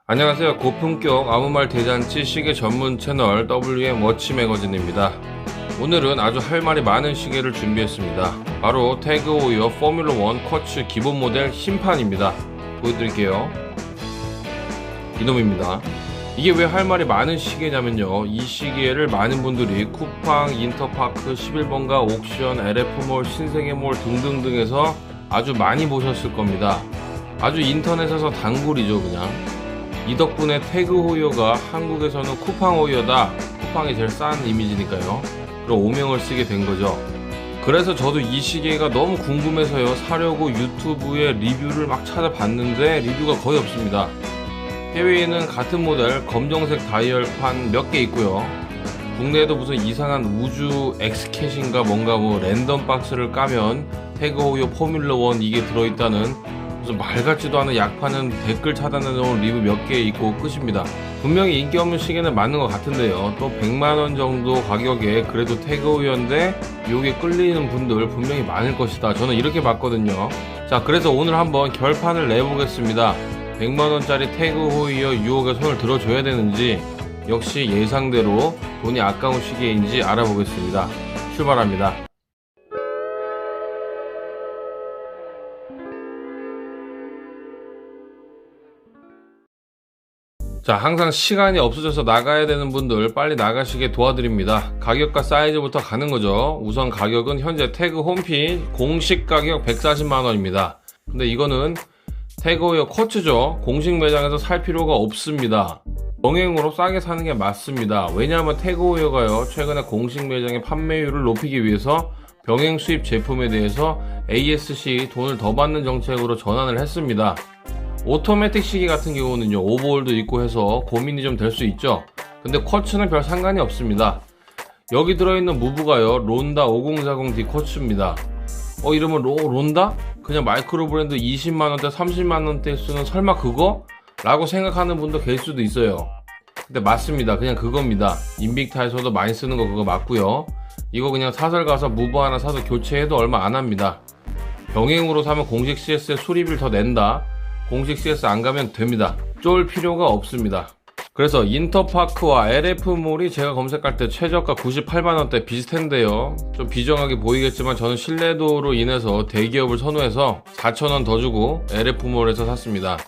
안녕하세요. 고품격 아무말 대잔치 시계 전문 채널 WM 워치 매거진입니다. 오늘은 아주 할 말이 많은 시계를 준비했습니다. 바로 태그 호이어 포뮬러 1 쿼츠 기본 모델 신판입니다. 보여드릴게요. 이놈입니다. 이게 왜 할 말이 많은 시계냐면요, 이 시계를 많은 분들이 쿠팡, 인터파크, 11번가, 옥션, LF몰, 신세계몰 등등등에서 아주 많이 보셨을 겁니다. 아주 인터넷에서 단골이죠. 그냥 이 덕분에 태그 호이어가 한국에서는 쿠팡 호이어다, 쿠팡이 제일 싼 이미지니까요, 그런 오명을 쓰게 된 거죠. 그래서 저도 이 시계가 너무 궁금해서요, 사려고 유튜브에 리뷰를 막 찾아봤는데 리뷰가 거의 없습니다. 해외에는 같은 모델 검정색 다이얼판 몇 개 있고요, 국내에도 무슨 이상한 우주 엑스캣인가 뭔가 랜덤 박스를 까면 태그 호이어 포뮬러 1 이게 들어있다는 무슨 말 같지도 않은 약파는 댓글 차단해놓은 리뷰 몇 개 있고 끝입니다. 분명히 인기 없는 시계는 맞는 것 같은데요, 또 100만원 정도 가격에 그래도 태그 호이어인데 요게 끌리는 분들 분명히 많을 것이다, 저는 이렇게 봤거든요. 자, 그래서 오늘 한번 결판을 내보겠습니다. 100만원짜리 태그 호이어 유혹에 손을 들어줘야 되는지, 역시 예상대로 돈이 아까운 시계인지 알아보겠습니다. 출발합니다. 자, 항상 시간이 없어져서 나가야 되는 분들 빨리 나가시게 도와드립니다. 가격과 사이즈부터 가는 거죠. 우선 가격은 현재 태그 홈페이지 공식 가격 140만원입니다. 근데 이거는 태그 호이어 쿼츠죠. 공식 매장에서 살 필요가 없습니다. 병행으로 싸게 사는 게 맞습니다. 왜냐하면 태그 호이어가요, 최근에 공식 매장의 판매율을 높이기 위해서 병행 수입 제품에 대해서 ASC 돈을 더 받는 정책으로 전환을 했습니다. 오토매틱 시계 같은 경우는요, 오버홀도 있고 해서 고민이 좀 될 수 있죠. 근데 쿼츠는 별 상관이 없습니다. 여기 들어있는 무브가요, 론다 5040D 쿼츠입니다. 이러면 론다? 그냥 마이크로 브랜드 20만원대 30만원대 쓰는 설마 그거? 라고 생각하는 분도 계실 수도 있어요. 근데 맞습니다. 그냥 그겁니다. 인빅타에서도 많이 쓰는 거 그거 맞고요. 이거 그냥 사설 가서 무브 하나 사서 교체해도 얼마 안 합니다. 병행으로 사면 공식 CS에 수리비를 더 낸다, 공식 CS 안 가면 됩니다. 쫄 필요가 없습니다. 그래서 인터파크와 LF몰이 제가 검색할 때 최저가 98만원대 비슷한데요, 좀 비정하게 보이겠지만 저는 신뢰도로 인해서 대기업을 선호해서 4,000원 더 주고 LF몰에서 샀습니다.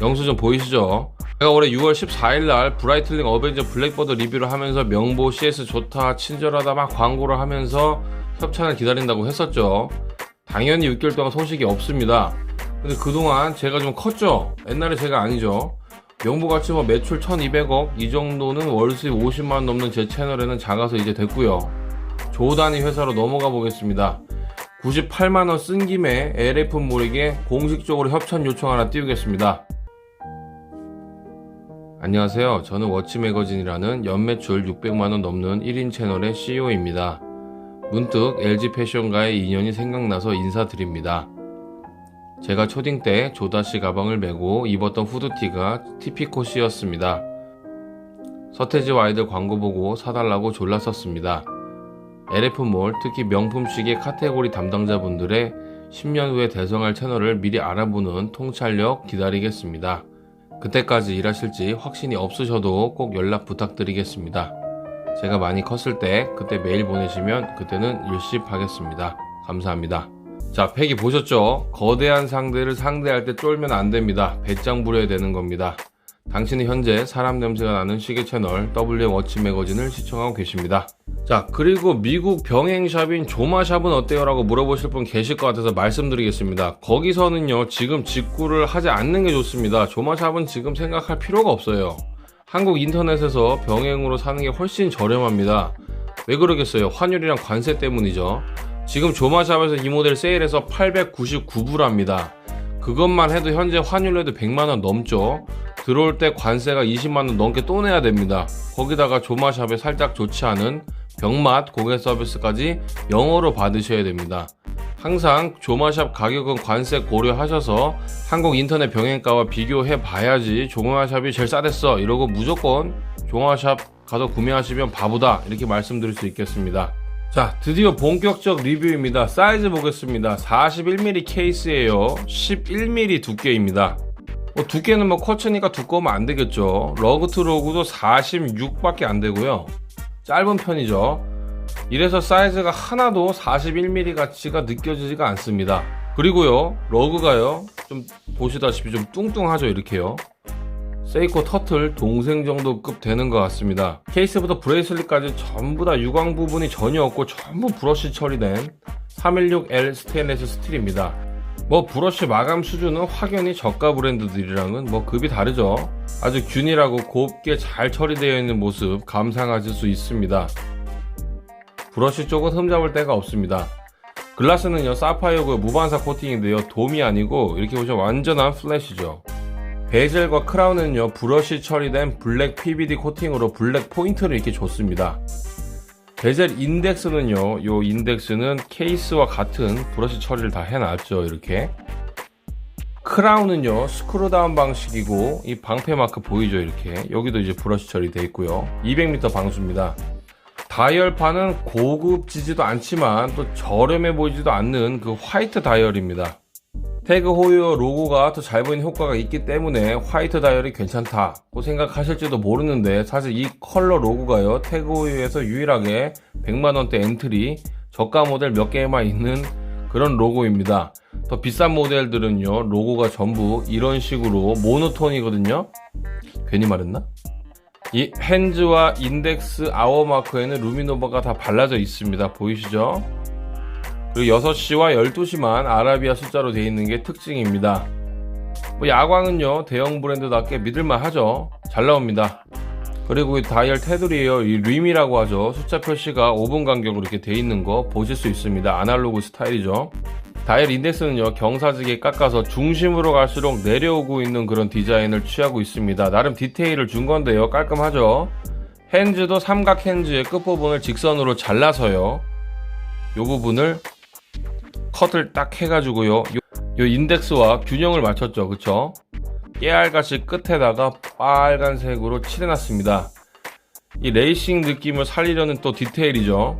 영수증 보이시죠? 제가 올해 6월 14일날 브라이틀링 어벤져 블랙버드 리뷰를 하면서 명보 CS 좋다, 친절하다 막 광고를 하면서 협찬을 기다린다고 했었죠. 당연히 6개월 동안 소식이 없습니다. 근데 그동안 제가 좀 컸죠? 옛날에 제가 아니죠. 명보같이 매출 1200억 이 정도는 월 수입 50만원 넘는 제 채널에는 작아서 이제 됐고요. 조단위 회사로 넘어가 보겠습니다. 98만원 쓴 김에 LF몰에게 공식적으로 협찬 요청 하나 띄우겠습니다. 안녕하세요. 저는 워치매거진이라는 연매출 600만원 넘는 1인 채널의 CEO입니다. 문득 LG 패션과의 인연이 생각나서 인사드립니다. 제가 초딩 때 조다씨 가방을 메고 입었던 후드티가 티피코시였습니다. 서태지와 아이들 광고 보고 사달라고 졸랐었습니다. LF몰, 특히 명품 시계 카테고리 담당자분들의 10년 후에 대성할 채널을 미리 알아보는 통찰력 기다리겠습니다. 그때까지 일하실지 확신이 없으셔도 꼭 연락 부탁드리겠습니다. 제가 많이 컸을 때 그때 메일 보내시면 그때는 일십하겠습니다. 감사합니다. 자, 팩이 보셨죠? 거대한 상대를 상대할 때 쫄면 안 됩니다. 배짱 부려야 되는 겁니다. 당신은 현재 사람 냄새가 나는 시계 채널 WM 워치 매거진을 시청하고 계십니다. 자, 그리고 미국 병행샵인 조마샵은 어때요? 라고 물어보실 분 계실 것 같아서 말씀드리겠습니다. 거기서는요, 지금 직구를 하지 않는 게 좋습니다. 조마샵은 지금 생각할 필요가 없어요. 한국 인터넷에서 병행으로 사는 게 훨씬 저렴합니다. 왜 그러겠어요? 환율이랑 관세 때문이죠. 지금 조마샵에서 이 모델 세일해서 899불합니다. 그것만 해도 현재 환율로 해도 100만원 넘죠. 들어올 때 관세가 20만원 넘게 또 내야 됩니다. 거기다가 조마샵에 살짝 좋지 않은 병맛 고객 서비스까지 영어로 받으셔야 됩니다. 항상 조마샵 가격은 관세 고려하셔서 한국 인터넷 병행가와 비교해 봐야지 조마샵이 제일 싸댔어 이러고 무조건 조마샵 가서 구매하시면 바보다, 이렇게 말씀드릴 수 있겠습니다. 자, 드디어 본격적 리뷰입니다. 사이즈 보겠습니다. 41mm 케이스예요. 11mm 두께입니다. 뭐 두께는 뭐 쿼츠니까 두꺼우면 안 되겠죠. 러그 투 러그도 46밖에 안 되고요. 짧은 편이죠. 이래서 사이즈가 하나도 41mm 가치가 느껴지지가 않습니다. 그리고요, 러그가요, 좀 보시다시피 좀 뚱뚱하죠, 이렇게요. 세이코 터틀 동생 정도급 되는 것 같습니다. 케이스부터 브레이슬릿까지 전부 다 유광 부분이 전혀 없고 전부 브러쉬 처리된 316L 스테인레스 스틸입니다. 뭐 브러쉬 마감 수준은 확연히 저가 브랜드들이랑은 뭐 급이 다르죠. 아주 균일하고 곱게 잘 처리되어 있는 모습 감상하실 수 있습니다. 브러쉬 쪽은 흠잡을 데가 없습니다. 글라스는요, 사파이어고요, 무반사 코팅인데요, 돔이 아니고 이렇게 보시면 완전한 플래시죠. 베젤과 크라운은요, 브러쉬 처리된 블랙 PVD 코팅으로 블랙 포인트를 이렇게 줬습니다. 베젤 인덱스는요, 요 인덱스는 케이스와 같은 브러쉬 처리를 다 해놨죠, 이렇게. 크라운은요, 스크루다운 방식이고 이 방패 마크 보이죠, 이렇게. 여기도 이제 브러쉬 처리 되어 있고요. 200m 방수입니다. 다이얼판은 고급지지도 않지만 또 저렴해 보이지도 않는 그 화이트 다이얼입니다. 태그 호이어 로고가 더 잘 보이는 효과가 있기 때문에 화이트 다이얼이 괜찮다고 생각하실지도 모르는데, 사실 이 컬러 로고가요, 태그 호이어에서 유일하게 100만원대 엔트리 저가 모델 몇 개만 있는 그런 로고입니다. 더 비싼 모델들은요, 로고가 전부 이런 식으로 모노톤이거든요. 괜히 말했나? 이 핸즈와 인덱스 아워 마크에는 루미노바가 다 발라져 있습니다. 보이시죠? 그리고 6시와 12시만 아라비아 숫자로 되어 있는 게 특징입니다. 뭐 야광은요, 대형 브랜드답게 믿을만 하죠. 잘 나옵니다. 그리고 이 다이얼 테두리에요, 이 림이라고 하죠. 숫자 표시가 5분 간격으로 이렇게 되어 있는 거 보실 수 있습니다. 아날로그 스타일이죠. 다이얼 인덱스는요, 경사지게 깎아서 중심으로 갈수록 내려오고 있는 그런 디자인을 취하고 있습니다. 나름 디테일을 준 건데요, 깔끔하죠. 핸즈도 삼각 핸즈의 끝부분을 직선으로 잘라서요, 요 부분을 컷을 딱 해가지고요, 요 인덱스와 균형을 맞췄죠. 그쵸? 깨알같이 끝에다가 빨간색으로 칠해놨습니다. 이 레이싱 느낌을 살리려는 또 디테일이죠.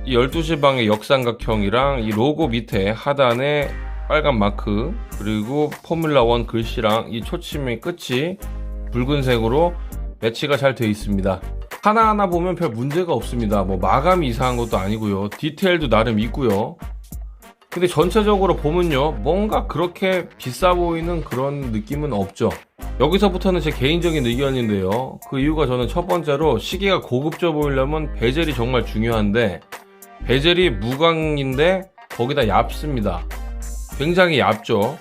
이 12시 방의 역삼각형이랑 이 로고 밑에 하단에 빨간 마크, 그리고 포뮬라1 글씨랑 이 초침의 끝이 붉은색으로 매치가 잘 되어 있습니다. 하나하나 보면 별 문제가 없습니다. 뭐 마감이 이상한 것도 아니고요, 디테일도 나름 있고요. 근데 전체적으로 보면요, 뭔가 그렇게 비싸 보이는 그런 느낌은 없죠. 여기서부터는 제 개인적인 의견인데요, 그 이유가 저는 첫 번째로 시계가 고급져 보이려면 베젤이 정말 중요한데, 베젤이 무광인데 거기다 얇습니다. 굉장히 얇죠.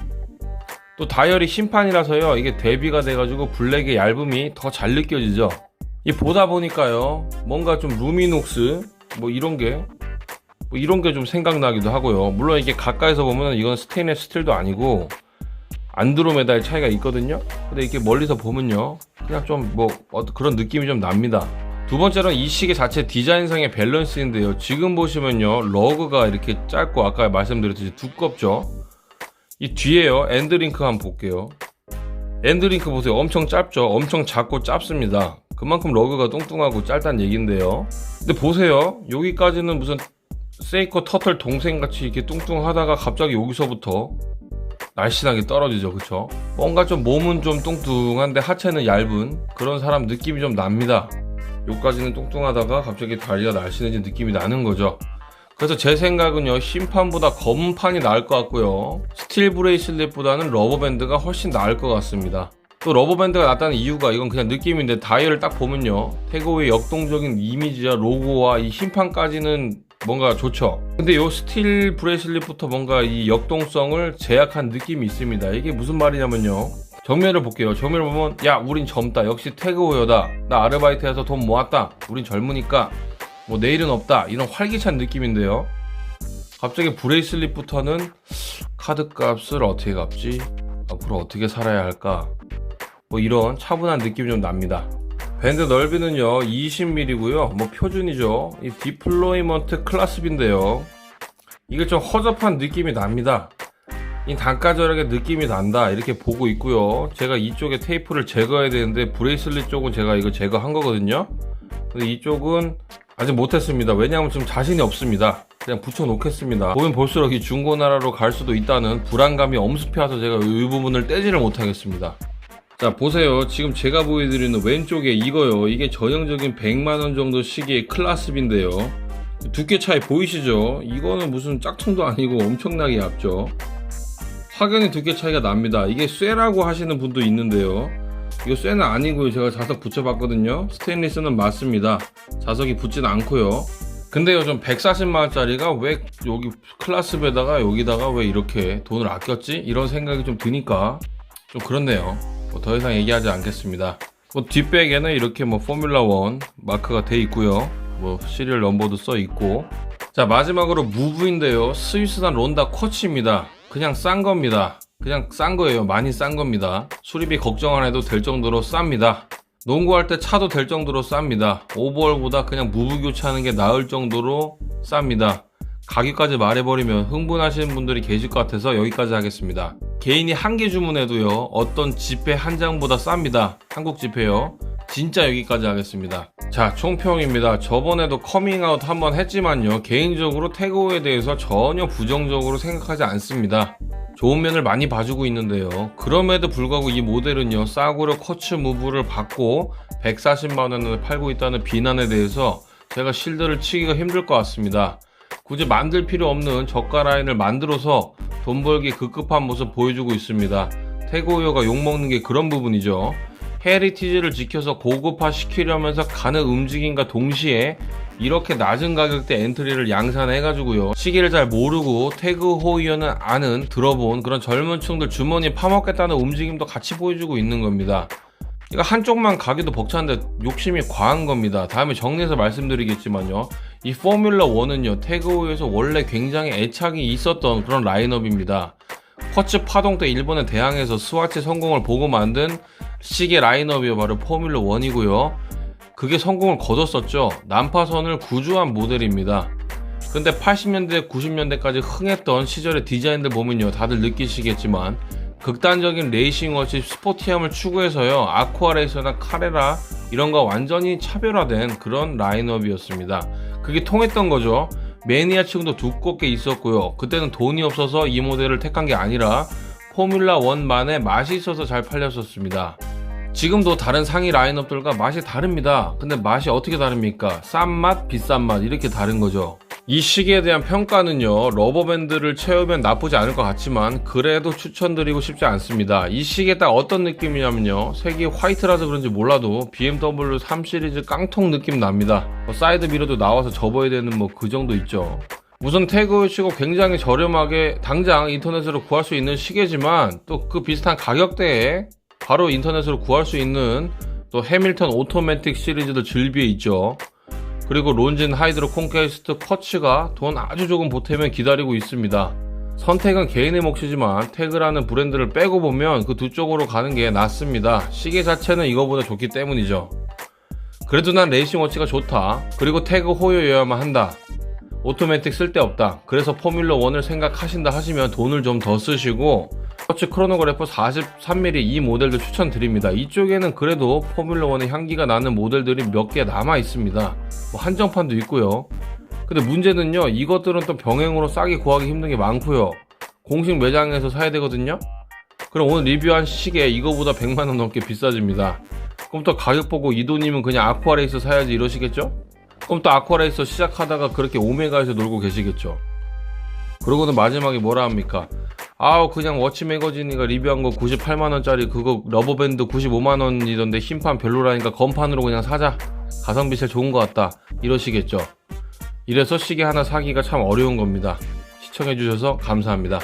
또 다이얼이 심판이라서요, 이게 대비가 돼가지고 블랙의 얇음이 더 잘 느껴지죠. 이 보다 보니까요, 뭔가 좀 루미녹스 뭐 이런 게 좀 생각나기도 하고요. 물론 이게 가까이서 보면 이건 스테인레스 스틸도 아니고 안드로메다의 차이가 있거든요. 근데 이렇게 멀리서 보면요, 그냥 좀 뭐 그런 느낌이 좀 납니다. 두 번째로는 이 시계 자체 디자인상의 밸런스인데요, 지금 보시면요, 러그가 이렇게 짧고 아까 말씀드렸듯이 두껍죠. 이 뒤에요, 엔드링크 한번 볼게요. 엔드링크 보세요. 엄청 짧죠. 엄청 작고 짧습니다. 그만큼 러그가 뚱뚱하고 짧다는 얘기인데요, 근데 보세요, 여기까지는 무슨 세이코 터틀 동생같이 이렇게 뚱뚱하다가 갑자기 여기서부터 날씬하게 떨어지죠. 그쵸? 뭔가 좀 몸은 좀 뚱뚱한데 하체는 얇은 그런 사람 느낌이 좀 납니다. 여기까지는 뚱뚱하다가 갑자기 다리가 날씬해진 느낌이 나는 거죠. 그래서 제 생각은요, 심판보다 검판이 나을 것 같고요, 스틸 브레이슬릿보다는 러버밴드가 훨씬 나을 것 같습니다. 또 러버밴드가 낫다는 이유가, 이건 그냥 느낌인데, 다이얼을 딱 보면요, 태그웨이 역동적인 이미지와 로고와 이 심판까지는 뭔가 좋죠. 근데 요 스틸 브레이슬릿부터 뭔가 이 역동성을 제약한 느낌이 있습니다. 이게 무슨 말이냐면요, 정면을 볼게요. 정면을 보면, 야, 우린 젊다, 역시 태그웨어다, 나 아르바이트해서 돈 모았다, 우린 젊으니까 뭐 내일은 없다, 이런 활기찬 느낌인데요, 갑자기 브레이슬릿부터는 카드값을 어떻게 갚지, 앞으로 어떻게 살아야 할까, 뭐 이런 차분한 느낌이 좀 납니다. 밴드 넓이는요 20mm고요 뭐 표준이죠. 이 디플로이먼트 클래스비인데요, 이게 좀 허접한 느낌이 납니다. 이 단가절약의 느낌이 난다 이렇게 보고 있고요. 제가 이쪽에 테이프를 제거해야 되는데, 브레이슬릿 쪽은 제가 이거 제거한 거거든요. 근데 이쪽은 아직 못했습니다. 왜냐하면 좀 자신이 없습니다. 그냥 붙여놓겠습니다. 보면 볼수록 이 중고나라로 갈 수도 있다는 불안감이 엄습해와서 제가 이 부분을 떼지를 못하겠습니다. 자, 보세요. 지금 제가 보여드리는 왼쪽에 이거요. 이게 전형적인 100만원 정도 시기의 클라스비인데요. 두께 차이 보이시죠? 이거는 무슨 짝퉁도 아니고 엄청나게 얇죠. 확연히 두께 차이가 납니다. 이게 쇠라고 하시는 분도 있는데요. 이거 쇠는 아니고요. 제가 자석 붙여봤거든요. 스테인리스는 맞습니다. 자석이 붙진 않고요. 근데요, 좀 140만원짜리가 왜 여기 클라스비에다가 여기다가 왜 이렇게 돈을 아꼈지? 이런 생각이 좀 드니까 좀 그렇네요. 더 이상 얘기하지 않겠습니다. 뒷백에는 이렇게 포뮬라 1 마크가 돼 있고요. 시리얼 넘버도 써 있고. 자, 마지막으로 무브인데요. 스위스산 론다 쿼츠입니다. 그냥 싼 겁니다. 그냥 싼 거예요. 많이 싼 겁니다. 수리비 걱정 안 해도 될 정도로 쌉니다. 농구할 때 차도 될 정도로 쌉니다. 오버홀보다 그냥 무브 교체하는 게 나을 정도로 쌉니다. 가격까지 말해버리면 흥분하시는 분들이 계실 것 같아서 여기까지 하겠습니다. 개인이 한 개 주문해도요, 어떤 지폐 한 장보다 쌉니다. 한국 지폐요. 진짜 여기까지 하겠습니다. 자, 총평입니다. 저번에도 커밍아웃 한번 했지만요, 개인적으로 태그호에 대해서 전혀 부정적으로 생각하지 않습니다. 좋은 면을 많이 봐주고 있는데요. 그럼에도 불구하고 이 모델은요, 싸구려 쿼츠 무브를 받고 140만원을 팔고 있다는 비난에 대해서 제가 실드를 치기가 힘들 것 같습니다. 굳이 만들 필요 없는 저가 라인을 만들어서 돈 벌기 급급한 모습 보여주고 있습니다. 태그호가 욕먹는 게 그런 부분이죠. 헤리티지를 지켜서 고급화 시키려면서 가는 움직임과 동시에 이렇게 낮은 가격대 엔트리를 양산해가지고요, 시기를 잘 모르고 태그호이어는 아는, 들어본 그런 젊은 층들 주머니 파먹겠다는 움직임도 같이 보여주고 있는 겁니다. 이거 한쪽만 가기도 벅찬데 욕심이 과한 겁니다. 다음에 정리해서 말씀드리겠지만요, 이 포뮬러 1은요, 태그호에서 원래 굉장히 애착이 있었던 그런 라인업입니다. 쿼츠 파동 때 일본에 대항해서 스와치 성공을 보고 만든 시계 라인업이 바로 포뮬러 1이고요. 그게 성공을 거뒀었죠. 난파선을 구조한 모델입니다. 근데 80년대 90년대까지 흥했던 시절의 디자인들 보면요, 다들 느끼시겠지만 극단적인 레이싱워치 스포티함을 추구해서요, 아쿠아레이서나 카레라 이런 거 완전히 차별화된 그런 라인업이었습니다. 그게 통했던 거죠. 매니아층도 두껍게 있었고요. 그때는 돈이 없어서 이 모델을 택한 게 아니라 포뮬라 1만의 맛이 있어서 잘 팔렸었습니다. 지금도 다른 상위 라인업들과 맛이 다릅니다. 근데 맛이 어떻게 다릅니까? 싼 맛, 비싼 맛 이렇게 다른 거죠. 이 시계에 대한 평가는요, 러버밴드를 채우면 나쁘지 않을 것 같지만 그래도 추천드리고 싶지 않습니다. 이 시계 딱 어떤 느낌이냐면요, 색이 화이트라서 그런지 몰라도 BMW 3 시리즈 깡통 느낌 납니다. 사이드 미러도 나와서 접어야 되는 그 정도 있죠. 우선 태그호이 치고 굉장히 저렴하게 당장 인터넷으로 구할 수 있는 시계지만 또 그 비슷한 가격대에 바로 인터넷으로 구할 수 있는 또 해밀턴 오토매틱 시리즈도 즐비에 있죠. 그리고 론진 하이드로 콘퀘스트 쿼츠가 돈 아주 조금 보태면 기다리고 있습니다. 선택은 개인의 몫이지만 태그라는 브랜드를 빼고 보면 그 두 쪽으로 가는 게 낫습니다. 시계 자체는 이거보다 좋기 때문이죠. 그래도 난 레이싱워치가 좋다. 그리고 태그호여야만 한다. 오토매틱 쓸데없다. 그래서 포뮬러 1을 생각하신다 하시면 돈을 좀 더 쓰시고 쿼츠 크로노그래퍼 43mm 이 모델도 추천드립니다. 이쪽에는 그래도 포뮬러 1의 향기가 나는 모델들이 몇 개 남아 있습니다. 한정판도 있고요. 근데 문제는요, 이것들은 또 병행으로 싸게 구하기 힘든 게 많고요. 공식 매장에서 사야 되거든요. 그럼 오늘 리뷰한 시계 이거보다 100만원 넘게 비싸집니다. 그럼 또 가격 보고 이 돈이면 그냥 아쿠아레이서 사야지 이러시겠죠? 그럼 또 아쿠아레이서 시작하다가 그렇게 오메가에서 놀고 계시겠죠. 그러고는 마지막에 뭐라 합니까? 그냥 워치 매거진이가 리뷰한 거 98만원짜리 그거 러버밴드 95만원이던데 흰판 별로라니까 건판으로 그냥 사자. 가성비 제일 좋은 것 같다. 이러시겠죠. 이래서 시계 하나 사기가 참 어려운 겁니다. 시청해주셔서 감사합니다.